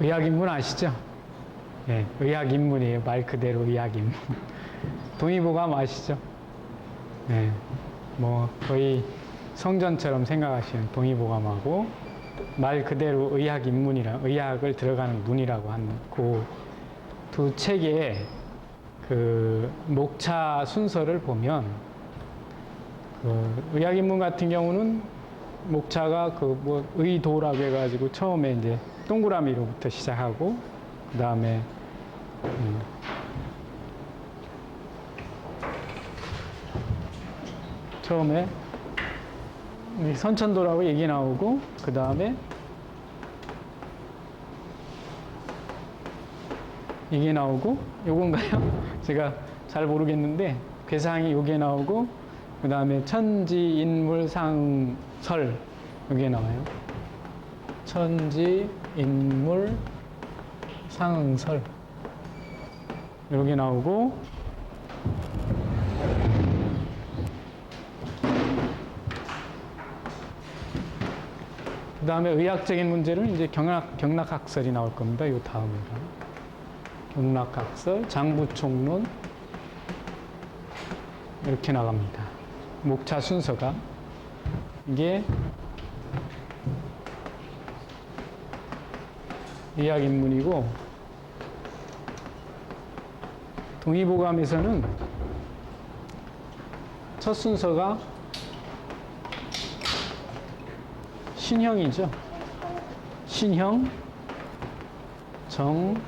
의학인문 아시죠? 네, 의학인문이에요. 말 그대로 의학인문. 동의보감 아시죠? 네, 뭐 거의 성전처럼 생각하시는 동의보감하고 말 그대로 의학인문이라 의학을 들어가는 문이라고 하는 그 두 책의 그 목차 순서를 보면 그 의학인문 같은 경우는 목차가 그 뭐 의도라고 해가지고 처음에 이제 동그라미로부터 시작하고 그 다음에 처음에 선천도라고 얘기 나오고 그 다음에 이게 나오고 요건가요? 제가 잘 모르겠는데 괴상이 요게 나오고 그 다음에 천지인물상설 요게 나와요. 천지인물상설 요게 나오고 그 다음에 의학적인 문제는 이제 경락학설이 나올 겁니다. 요 다음으로. 경락학설, 장부총론 이렇게 나갑니다. 목차 순서가 이게 의학인문이고 동의보감에서는 첫 순서가 신형이죠. 신형, 정,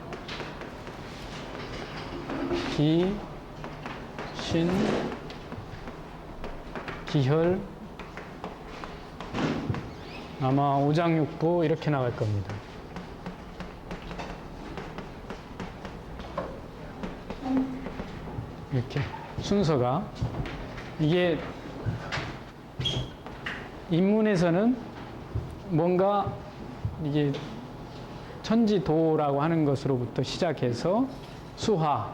기, 신, 기혈, 아마 오장육부 이렇게 나갈 겁니다. 이렇게 순서가 이게 인문에서는 뭔가 이게 천지도라고 하는 것으로부터 시작해서 수화,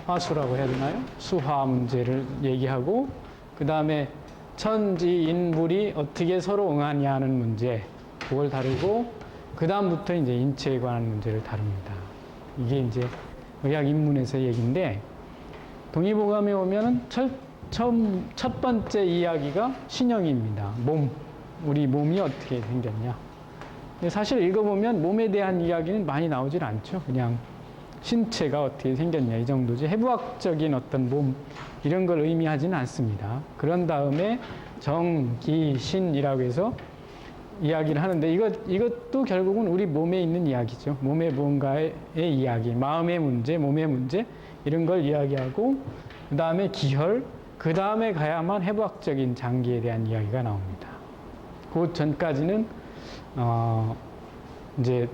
화수라고 해야 되나요? 수화 문제를 얘기하고 그 다음에 천지인물이 어떻게 서로 응하냐 하는 문제 그걸 다루고 그 다음부터 이제 인체에 관한 문제를 다룹니다. 이게 이제 의학인문에서 얘기인데 동의보감에 오면은 첫 번째 이야기가 신형입니다. 몸, 우리 몸이 어떻게 생겼냐. 근데 사실 읽어보면 몸에 대한 이야기는 많이 나오질 않죠. 그냥 신체가 어떻게 생겼냐 이 정도지 해부학적인 어떤 몸 이런 걸 의미하지는 않습니다. 그런 다음에 정, 기, 신이라고 해서 이야기를 하는데 이것도 결국은 우리 몸에 있는 이야기죠. 몸의 무언가의 이야기, 마음의 문제, 몸의 문제 이런 걸 이야기하고 그 다음에 기혈, 그 다음에 가야만 해부학적인 장기에 대한 이야기가 나옵니다. 그 전까지는 이제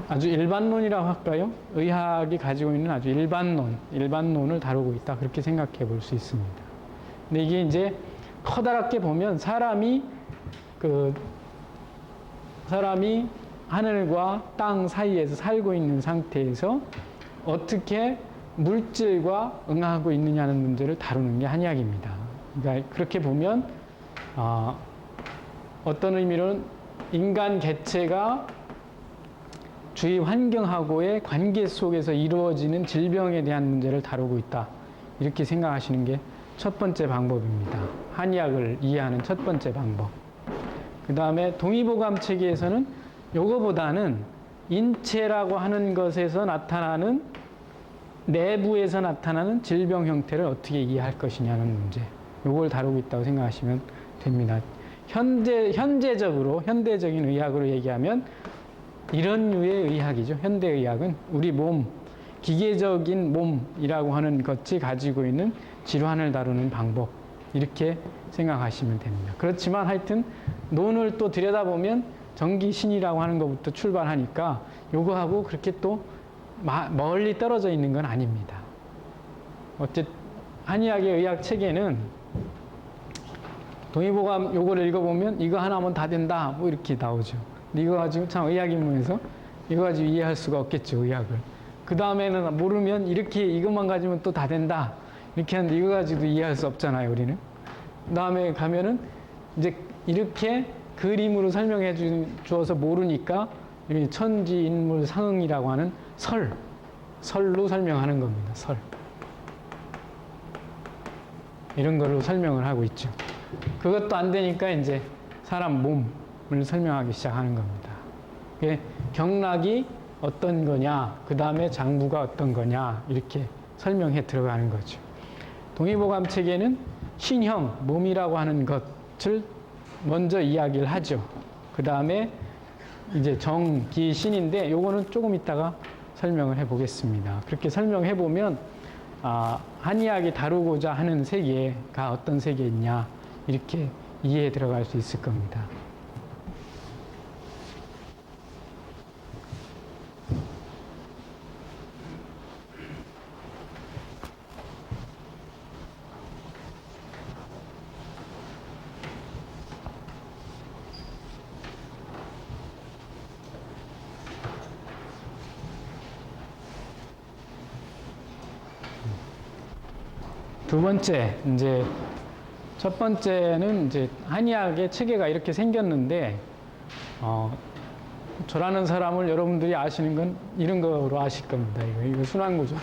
아주 일반론이라고 할까요? 의학이 가지고 있는 아주 일반론을 다루고 있다. 그렇게 생각해 볼 수 있습니다. 근데 이게 이제 커다랗게 보면 사람이 하늘과 땅 사이에서 살고 있는 상태에서 어떻게 물질과 응하고 있느냐는 문제를 다루는 게 한의학입니다. 그러니까 그렇게 보면 어떤 의미로는 인간 개체가 주위 환경하고의 관계 속에서 이루어지는 질병에 대한 문제를 다루고 있다. 이렇게 생각하시는 게 첫 번째 방법입니다. 한의학을 이해하는 첫 번째 방법. 그 다음에 동의보감 체계에서는 요거보다는 인체라고 하는 것에서 나타나는 내부에서 나타나는 질병 형태를 어떻게 이해할 것이냐는 문제. 요걸 다루고 있다고 생각하시면 됩니다. 현대적인 의학으로 얘기하면 이런 류의 의학이죠. 현대의학은 우리 몸, 기계적인 몸이라고 하는 것이 가지고 있는 질환을 다루는 방법 이렇게 생각하시면 됩니다. 그렇지만 하여튼 논을 또 들여다보면 정기신이라고 하는 것부터 출발하니까 요거하고 그렇게 또 멀리 떨어져 있는 건 아닙니다. 어쨌든 한의학의 의학 체계는 동의보감 요거를 읽어보면 이거 하나면 다 된다 뭐 이렇게 나오죠. 근데 이거 가지고 참 의학인문에서 이거 가지고 이해할 수가 없겠죠, 의학을. 그 다음에는 모르면 이렇게 이것만 가지면 또 다 된다 이렇게 하는데 이거 가지고 이해할 수 없잖아요, 우리는. 그 다음에 가면은 이제 이렇게 그림으로 설명해 주어서 모르니까 여기 천지인물상응이라고 하는 설로 설명하는 겁니다. 설. 이런 걸로 설명을 하고 있죠. 그것도 안 되니까 이제 사람 몸을 설명하기 시작하는 겁니다. 경락이 어떤 거냐, 그 다음에 장부가 어떤 거냐, 이렇게 설명해 들어가는 거죠. 동의보감 체계는 신형, 몸이라고 하는 것을 먼저 이야기를 하죠. 그 다음에 이제 정, 기, 신인데 요거는 조금 이따가 설명을 해 보겠습니다. 그렇게 설명해 보면 한의학이 다루고자 하는 세계가 어떤 세계이냐 이렇게 이해해 들어갈 수 있을 겁니다. 두 번째, 이제 첫 번째는 이제 한의학의 체계가 이렇게 생겼는데, 저라는 사람을 여러분들이 아시는 건 이런 거로 아실 겁니다. 이거 순환구조론.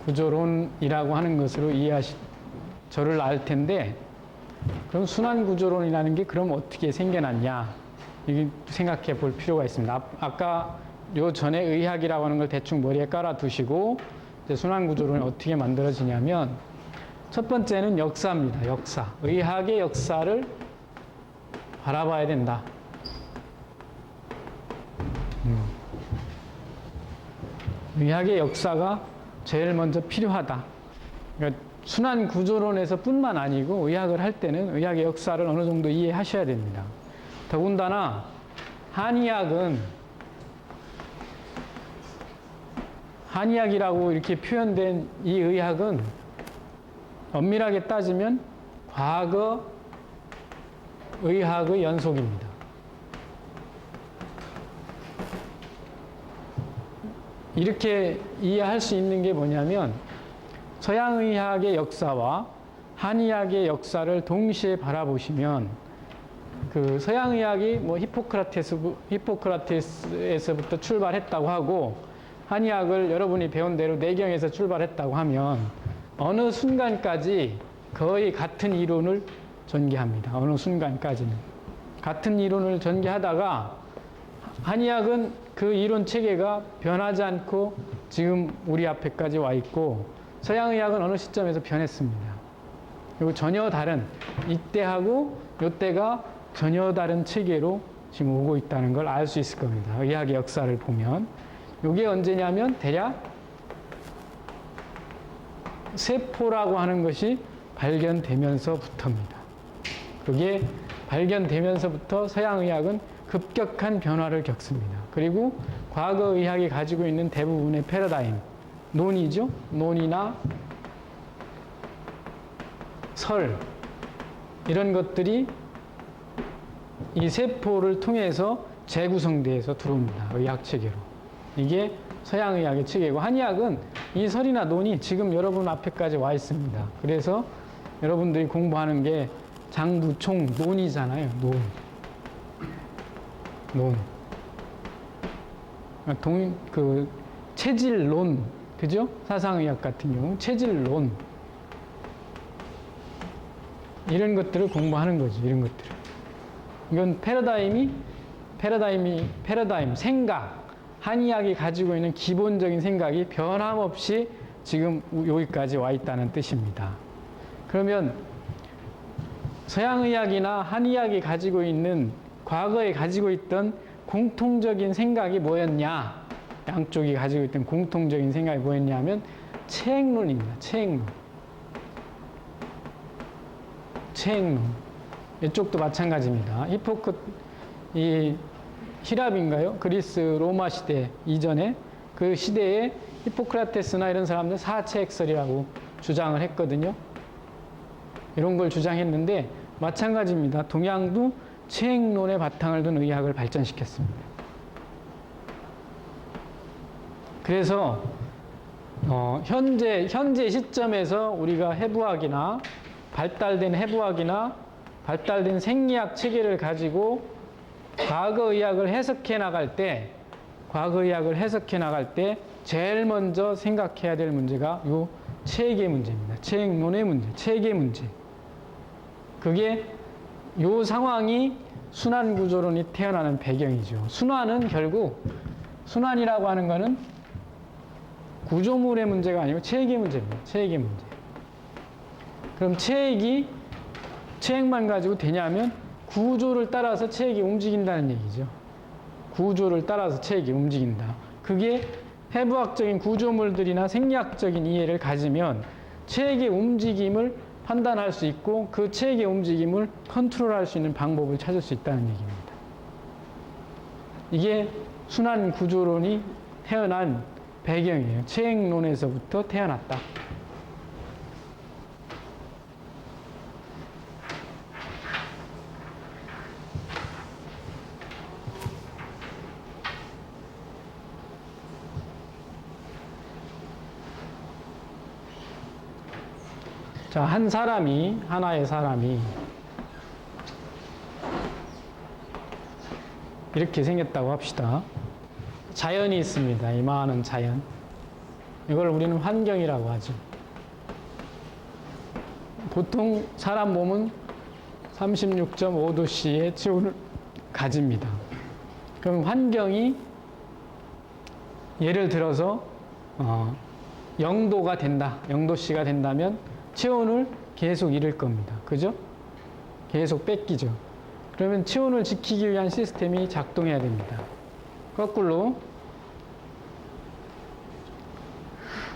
구조론이라고 하는 것으로 저를 알 텐데, 그럼 순환구조론이라는 게 그럼 어떻게 생겨났냐? 이게 생각해 볼 필요가 있습니다. 아까 요 전에 의학이라고 하는 걸 대충 머리에 깔아 두시고, 순환구조론이 어떻게 만들어지냐면 첫 번째는 역사입니다. 역사. 의학의 역사를 바라봐야 된다. 의학의 역사가 제일 먼저 필요하다. 그러니까 순환구조론에서 뿐만 아니고 의학을 할 때는 의학의 역사를 어느 정도 이해하셔야 됩니다. 더군다나 한의학이라고 이렇게 표현된 이 의학은 엄밀하게 따지면 과거 의학의 연속입니다. 이렇게 이해할 수 있는 게 뭐냐면 서양의학의 역사와 한의학의 역사를 동시에 바라보시면 그 서양의학이 뭐 히포크라테스에서부터 출발했다고 하고 한의학을 여러분이 배운 대로 내경에서 출발했다고 하면 어느 순간까지 거의 같은 이론을 전개합니다. 어느 순간까지는. 같은 이론을 전개하다가 한의학은 그 이론 체계가 변하지 않고 지금 우리 앞에까지 와 있고 서양의학은 어느 시점에서 변했습니다. 그리고 전혀 다른 이때하고 이때가 전혀 다른 체계로 지금 오고 있다는 걸 알 수 있을 겁니다. 의학의 역사를 보면. 이게 언제냐면 대략 세포라고 하는 것이 발견되면서부터입니다. 그게 발견되면서부터 서양의학은 급격한 변화를 겪습니다. 그리고 과거 의학이 가지고 있는 대부분의 패러다임, 논이죠. 논이나 설 이런 것들이 이 세포를 통해서 재구성돼서 들어옵니다. 의학 체계로. 이게 서양의학의 체계고 한의학은 이 설이나 논이 지금 여러분 앞에까지 와 있습니다. 그래서 여러분들이 공부하는 게 장부총 논이잖아요. 논. 체질론, 그죠? 사상의학 같은 경우 체질론 이런 것들을 공부하는 거죠. 이런 것들을. 이건 패러다임, 생각. 한의학이 가지고 있는 기본적인 생각이 변함없이 지금 여기까지 와 있다는 뜻입니다. 그러면 서양의학이나 한의학이 가지고 있는 과거에 가지고 있던 공통적인 생각이 뭐였냐? 양쪽이 가지고 있던 공통적인 생각이 뭐였냐 하면 체액론입니다. 체액론. 이쪽도 마찬가지입니다. 이 히랍인가요? 그리스 로마 시대 이전에 그 시대에 히포크라테스나 이런 사람들 사체액설이라고 주장을 했거든요. 이런 걸 주장했는데 마찬가지입니다. 동양도 체액론의 바탕을 둔 의학을 발전시켰습니다. 그래서 현재 시점에서 우리가 해부학이나 발달된 해부학이나 발달된 생리학 체계를 가지고 과거의학을 해석해 나갈 때 제일 먼저 생각해야 될 문제가 이 체계 문제입니다. 체액론의 문제, 체계 문제. 그게 이 상황이 순환구조론이 태어나는 배경이죠. 순환은 결국, 순환이라고 하는 거는 구조물의 문제가 아니고 체계 문제입니다. 체계 문제. 그럼 체액만 가지고 되냐면 구조를 따라서 체액이 움직인다는 얘기죠. 구조를 따라서 체액이 움직인다. 그게 해부학적인 구조물들이나 생리학적인 이해를 가지면 체액의 움직임을 판단할 수 있고 그 체액의 움직임을 컨트롤할 수 있는 방법을 찾을 수 있다는 얘기입니다. 이게 순환 구조론이 태어난 배경이에요. 체액론에서부터 태어났다. 자, 하나의 사람이 이렇게 생겼다고 합시다. 자연이 있습니다. 이만한 자연. 이걸 우리는 환경이라고 하죠. 보통 사람 몸은 36.5도씨의 체온을 가집니다. 그럼 환경이 예를 들어서 0도가 된다. 0도씨가 된다면 체온을 계속 잃을 겁니다. 그죠? 계속 뺏기죠. 그러면 체온을 지키기 위한 시스템이 작동해야 됩니다. 거꾸로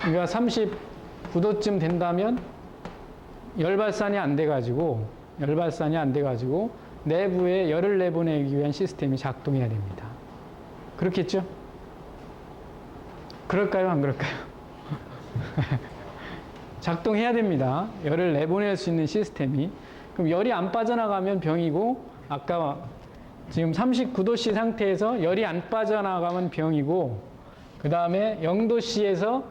우리가 39도쯤 된다면 열발산이 안 돼가지고 내부에 열을 내보내기 위한 시스템이 작동해야 됩니다. 그렇겠죠? 그럴까요? 안 그럴까요? 작동해야 됩니다. 열을 내보낼 수 있는 시스템이. 그럼 열이 안 빠져나가면 병이고, 아까 지금 39도씨 상태에서 열이 안 빠져나가면 병이고, 그 다음에 0도씨에서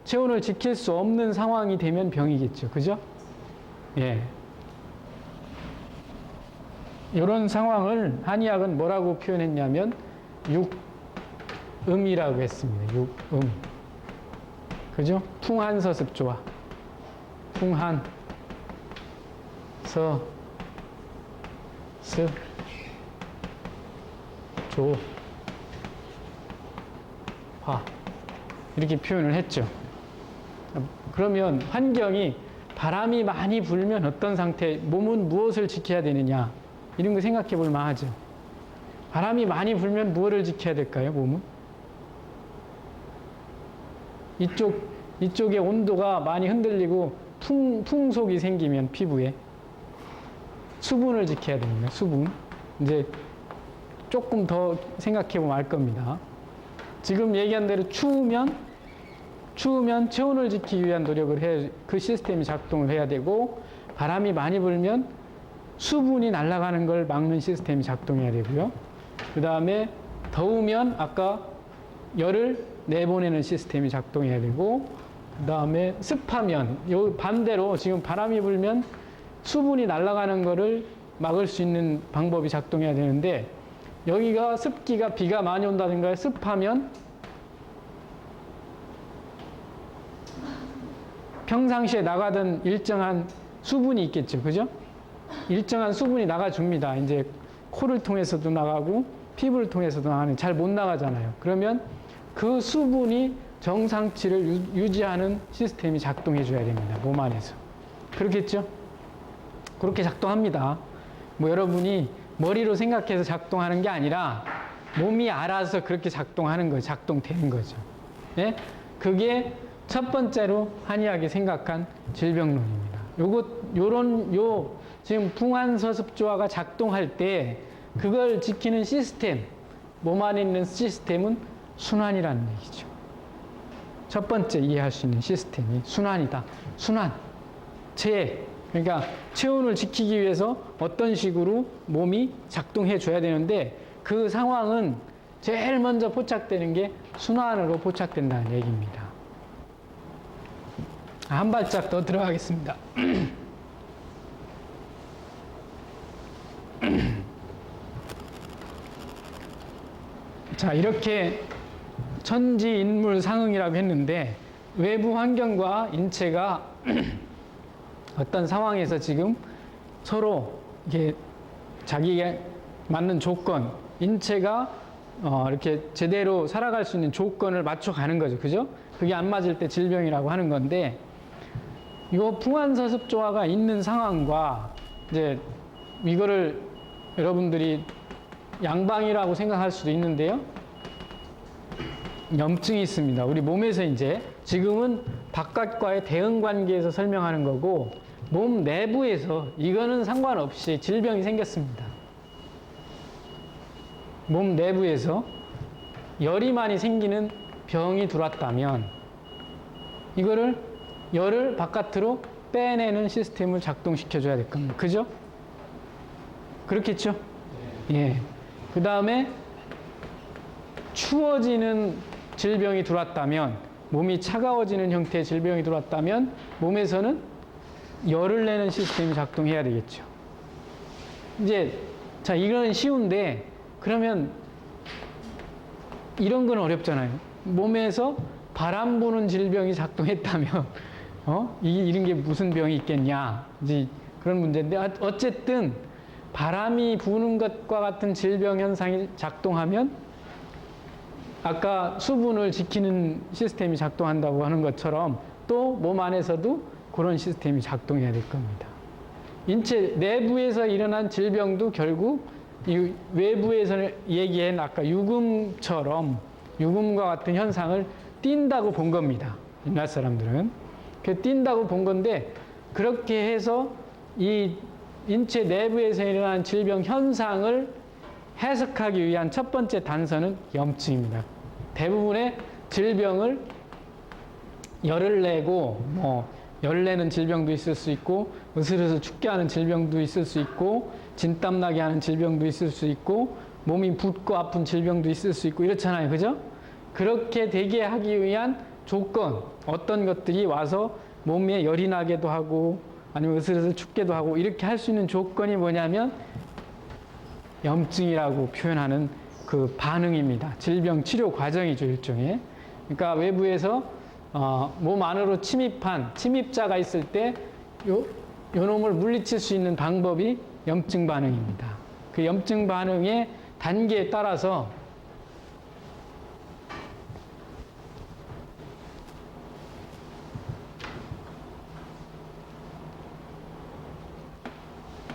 체온을 지킬 수 없는 상황이 되면 병이겠죠. 그죠? 예. 이런 상황을 한의학은 뭐라고 표현했냐면 육음이라고 했습니다. 육음. 그죠? 풍한서습조화. 풍한, 서, 습, 조, 화. 이렇게 표현을 했죠. 그러면 환경이 바람이 많이 불면 어떤 상태, 몸은 무엇을 지켜야 되느냐, 이런 거 생각해 볼 만하죠. 바람이 많이 불면 무엇을 지켜야 될까요, 몸은? 이쪽의 온도가 많이 흔들리고 풍속이 생기면 피부에 수분을 지켜야 됩니다. 수분. 이제 조금 더 생각해 보면 알 겁니다. 지금 얘기한 대로 추우면 체온을 지키기 위한 노력을 해, 그 시스템이 작동을 해야 되고, 바람이 많이 불면 수분이 날아가는 걸 막는 시스템이 작동해야 되고요. 그 다음에 더우면 아까 열을 내보내는 시스템이 작동해야 되고, 그 다음에 습하면, 요 반대로 지금 바람이 불면 수분이 날아가는 거를 막을 수 있는 방법이 작동해야 되는데, 여기가 습기가 비가 많이 온다든가 습하면 평상시에 나가던 일정한 수분이 있겠죠. 그죠? 일정한 수분이 나가줍니다. 이제 코를 통해서도 나가고 피부를 통해서도 나가는, 잘 못 나가잖아요. 그러면 그 수분이 정상치를 유지하는 시스템이 작동해 줘야 됩니다. 몸 안에서. 그렇겠죠? 그렇게 작동합니다. 뭐 여러분이 머리로 생각해서 작동하는 게 아니라 몸이 알아서 그렇게 작동하는 거예요. 작동되는 거죠. 예? 그게 첫 번째로 한의학이 생각한 질병론입니다. 지금 풍한서습조화가 작동할 때 그걸 지키는 시스템, 몸 안에 있는 시스템은 순환이라는 얘기죠. 첫 번째 이해할 수 있는 시스템이 순환이다. 순환, 체액. 그러니까 체온을 지키기 위해서 어떤 식으로 몸이 작동해 줘야 되는데, 그 상황은 제일 먼저 포착되는 게 순환으로 포착된다는 얘기입니다. 한 발짝 더 들어가겠습니다. 자, 이렇게 천지인물상응이라고 했는데 외부 환경과 인체가 어떤 상황에서 지금 서로 이게 자기에 맞는 조건, 인체가 이렇게 제대로 살아갈 수 있는 조건을 맞춰가는 거죠. 그죠? 그게 안 맞을 때 질병이라고 하는 건데, 이 풍한서습조화가 있는 상황과 이제 이거를 여러분들이 양방이라고 생각할 수도 있는데요. 염증이 있습니다. 우리 몸에서 이제 지금은 바깥과의 대응 관계에서 설명하는 거고, 몸 내부에서 이거는 상관없이 질병이 생겼습니다. 몸 내부에서 열이 많이 생기는 병이 들어왔다면 이거를 열을 바깥으로 빼내는 시스템을 작동시켜줘야 될 겁니다. 그죠? 그렇겠죠? 예. 그 다음에 추워지는 질병이 들어왔다면, 몸이 차가워지는 형태의 질병이 들어왔다면 몸에서는 열을 내는 시스템이 작동해야 되겠죠. 이제 자, 이건 쉬운데 그러면 이런 건 어렵잖아요. 몸에서 바람 부는 질병이 작동했다면 이런 게 무슨 병이 있겠냐, 이제 그런 문제인데, 어쨌든 바람이 부는 것과 같은 질병 현상이 작동하면 아까 수분을 지키는 시스템이 작동한다고 하는 것처럼 또 몸 안에서도 그런 시스템이 작동해야 될 겁니다. 인체 내부에서 일어난 질병도 결국 이 외부에서 얘기한 아까 유금처럼 유금과 같은 현상을 띈다고 본 겁니다. 옛날 사람들은. 그 띈다고 본 건데, 그렇게 해서 이 인체 내부에서 일어난 질병 현상을 해석하기 위한 첫 번째 단서는 염증입니다. 대부분의 질병을 열을 내고 열 내는 질병도 있을 수 있고, 으슬으슬 춥게 하는 질병도 있을 수 있고, 진땀 나게 하는 질병도 있을 수 있고, 몸이 붓고 아픈 질병도 있을 수 있고, 이렇잖아요. 그죠? 그렇게 되게 하기 위한 조건, 어떤 것들이 와서 몸에 열이 나게도 하고 아니면 으슬으슬 춥게도 하고 이렇게 할 수 있는 조건이 뭐냐면 염증이라고 표현하는 그 반응입니다. 질병 치료 과정이죠, 일종의. 그러니까 외부에서 몸 안으로 침입자가 있을 때 요 놈을 물리칠 수 있는 방법이 염증 반응입니다. 그 염증 반응의 단계에 따라서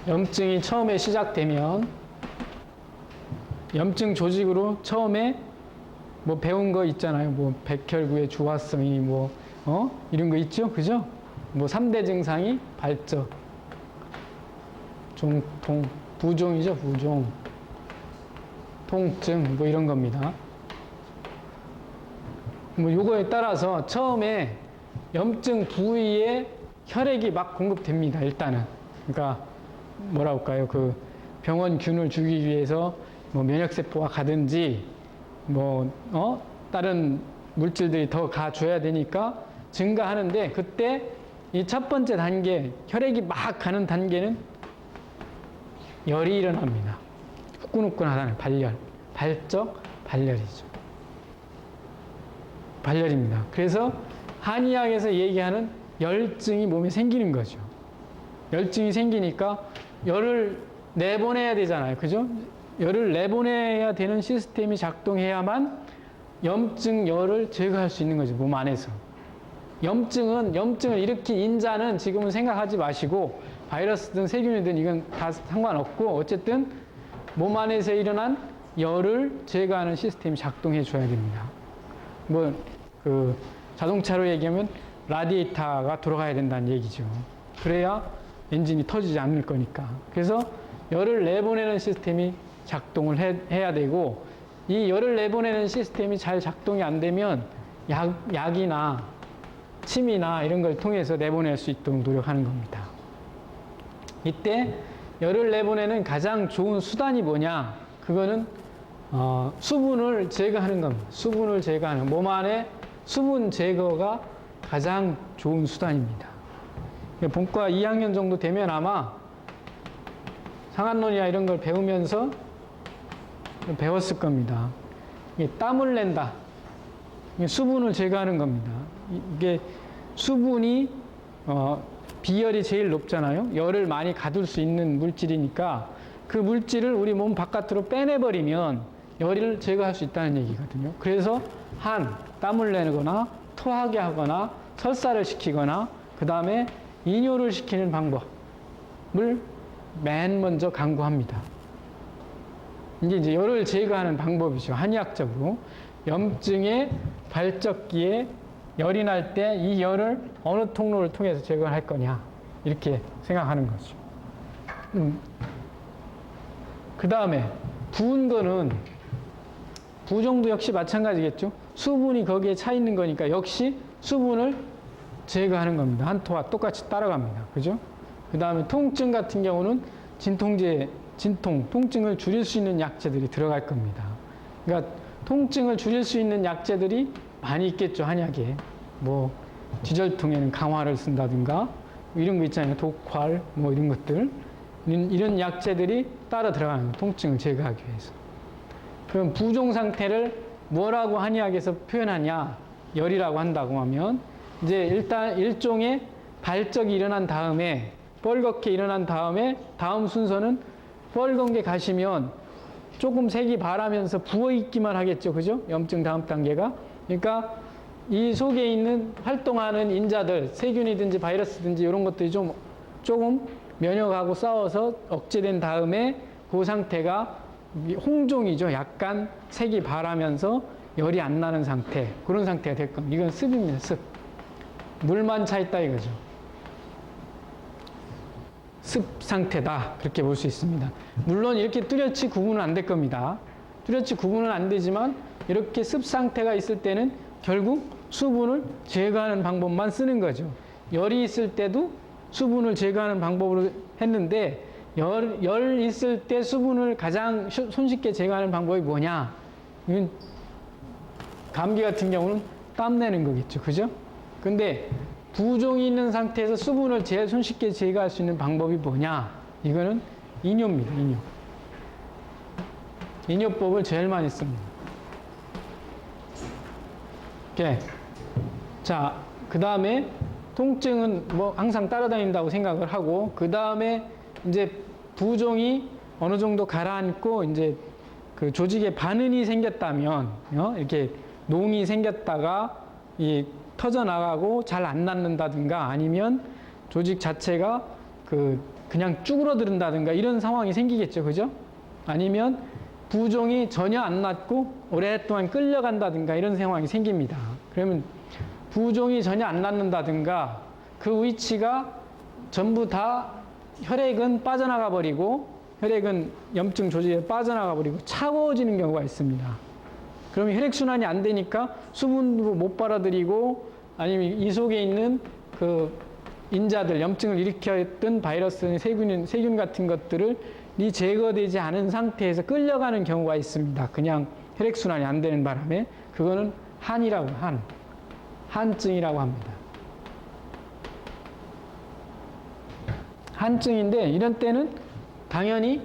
염증이 처음에 시작되면 염증 조직으로 처음에 뭐 배운 거 있잖아요. 뭐 백혈구의 주화성이 이런 거 있죠. 그죠? 뭐 3대 증상이 발적, 종통, 부종이죠. 부종, 통증 뭐 이런 겁니다. 뭐 요거에 따라서 처음에 염증 부위에 혈액이 막 공급됩니다. 일단은. 그러니까 뭐라 할까요? 그 병원균을 주기 위해서 뭐 면역세포가 가든지 다른 물질들이 더 가줘야 되니까 증가하는데, 그때 이 첫 번째 단계, 혈액이 막 가는 단계는 열이 일어납니다. 후끈후끈하다는 발열, 발적, 발열이죠. 발열입니다. 그래서 한의학에서 얘기하는 열증이 몸에 생기는 거죠. 열증이 생기니까 열을 내보내야 되잖아요. 그죠? 열을 내보내야 되는 시스템이 작동해야만 염증 열을 제거할 수 있는 거죠. 몸 안에서. 염증을 일으킨 인자는 지금은 생각하지 마시고, 바이러스든 세균이든 이건 다 상관없고, 어쨌든 몸 안에서 일어난 열을 제거하는 시스템이 작동해 줘야 됩니다. 자동차로 얘기하면 라디에이터가 돌아가야 된다는 얘기죠. 그래야 엔진이 터지지 않을 거니까. 그래서 열을 내보내는 시스템이 작동을 해야 되고, 이 열을 내보내는 시스템이 잘 작동이 안 되면 약이나 침이나 이런 걸 통해서 내보낼 수 있도록 노력하는 겁니다. 이때 열을 내보내는 가장 좋은 수단이 뭐냐? 그거는 수분을 제거하는 겁니다. 수분을 제거하는, 몸 안에 수분 제거가 가장 좋은 수단입니다. 본과 2학년 정도 되면 아마 상한론이나 이런 걸 배우면서 배웠을 겁니다. 이게 땀을 낸다. 이게 수분을 제거하는 겁니다. 이게 수분이 비열이 제일 높잖아요. 열을 많이 가둘 수 있는 물질이니까 그 물질을 우리 몸 바깥으로 빼내버리면 열을 제거할 수 있다는 얘기거든요. 그래서 땀을 내거나 토하게 하거나 설사를 시키거나 그 다음에 이뇨를 시키는 방법을 맨 먼저 강구합니다. 이게 열을 제거하는 방법이죠. 한의학적으로. 염증의 발적기에 열이 날 때 이 열을 어느 통로를 통해서 제거할 거냐 이렇게 생각하는 거죠. 그 다음에 부은 거는 부종도 역시 마찬가지겠죠. 수분이 거기에 차 있는 거니까 역시 수분을 제거하는 겁니다. 한토와 똑같이 따라갑니다. 그죠? 그 다음에 통증 같은 경우는 통증을 줄일 수 있는 약재들이 들어갈 겁니다. 그러니까 통증을 줄일 수 있는 약재들이 많이 있겠죠. 한약에. 뭐 지절통에는 강화를 쓴다든가 이런 거 있잖아요. 독활 뭐 이런 것들. 이런 약재들이 따라 들어가는 거예요. 통증을 제거하기 위해서. 그럼 부종 상태를 뭐라고 한의학에서 표현하냐? 열이라고 한다고 하면 이제 일단 일종의 발적이 일어난 다음에 뻘겋게 일어난 다음에 다음 순서는 뻘건 게 가시면 조금 색이 바라면서 부어있기만 하겠죠. 그죠? 염증 다음 단계가. 그러니까 이 속에 있는 활동하는 인자들, 세균이든지 바이러스든지 이런 것들이 조금 면역하고 싸워서 억제된 다음에 그 상태가 홍종이죠. 약간 색이 바라면서 열이 안 나는 상태. 그런 상태가 될 겁니다. 이건 습입니다. 습. 물만 차 있다 이거죠. 습 상태다. 그렇게 볼 수 있습니다. 물론 이렇게 뚜렷이 구분은 안 될 겁니다. 뚜렷이 구분은 안 되지만 이렇게 습 상태가 있을 때는 결국 수분을 제거하는 방법만 쓰는 거죠. 열이 있을 때도 수분을 제거하는 방법으로 했는데 열 있을 때 수분을 가장 손쉽게 제거하는 방법이 뭐냐? 이건 감기 같은 경우는 땀 내는 거겠죠. 그죠? 근데 부종이 있는 상태에서 수분을 제일 손쉽게 제거할 수 있는 방법이 뭐냐? 이거는 이뇨입니다. 이뇨. 이뇨법을 제일 많이 씁니다. 오케이. 자, 그 다음에 통증은 뭐 항상 따라다닌다고 생각을 하고, 그 다음에 이제 부종이 어느 정도 가라앉고, 이제 그 조직에 반응이 생겼다면, 이렇게 농이 생겼다가 터져나가고 잘 안 낫는다든가 아니면 조직 자체가 그냥 쭈그러든다든가 이런 상황이 생기겠죠. 그죠? 아니면 부종이 전혀 안 낫고 오랫동안 끌려간다든가 이런 상황이 생깁니다. 그러면 부종이 전혀 안 낫는다든가 그 위치가 전부 다 혈액은 빠져나가 버리고 혈액은 염증 조직에 빠져나가 버리고 차가워지는 경우가 있습니다. 그러면 혈액순환이 안 되니까 수분도 못 빨아들이고 아니면 이 속에 있는 그 인자들, 염증을 일으켰던 바이러스, 세균 같은 것들을 제거되지 않은 상태에서 끌려가는 경우가 있습니다. 그냥 혈액순환이 안 되는 바람에. 그거는 한이라고, 한증이라고 합니다. 한증인데 이런 때는 당연히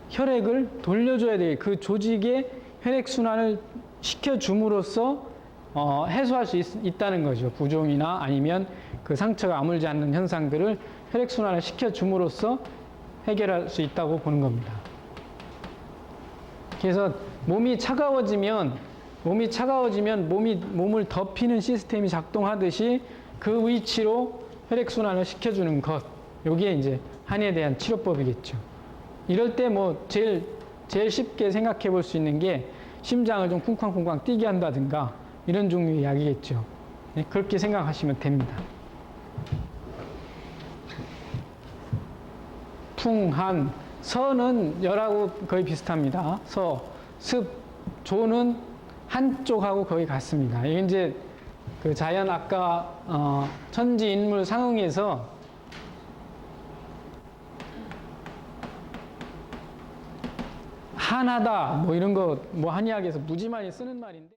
혈액을 돌려줘야 돼요. 그 조직에 혈액순환을 시켜줌으로써 해소할 수 있다는 거죠. 부종이나 아니면 그 상처가 아물지 않는 현상들을 혈액순환을 시켜줌으로써 해결할 수 있다고 보는 겁니다. 그래서 몸이 차가워지면 몸을 덮이는 시스템이 작동하듯이 그 위치로 혈액순환을 시켜주는 것. 요게 이제 한의에 대한 치료법이겠죠. 이럴 때 뭐 제일 쉽게 생각해 볼 수 있는 게 심장을 좀 쿵쾅쿵쾅 뛰게 한다든가 이런 종류의 약이겠죠. 네, 그렇게 생각하시면 됩니다. 풍, 한, 서는 열하고 거의 비슷합니다. 서, 습, 조는 한쪽하고 거의 같습니다. 이게 이제 그 자연 아까 천지 인물 상응에서 한하다 뭐 이런 거 뭐 한의학에서 무지 많이 쓰는 말인데.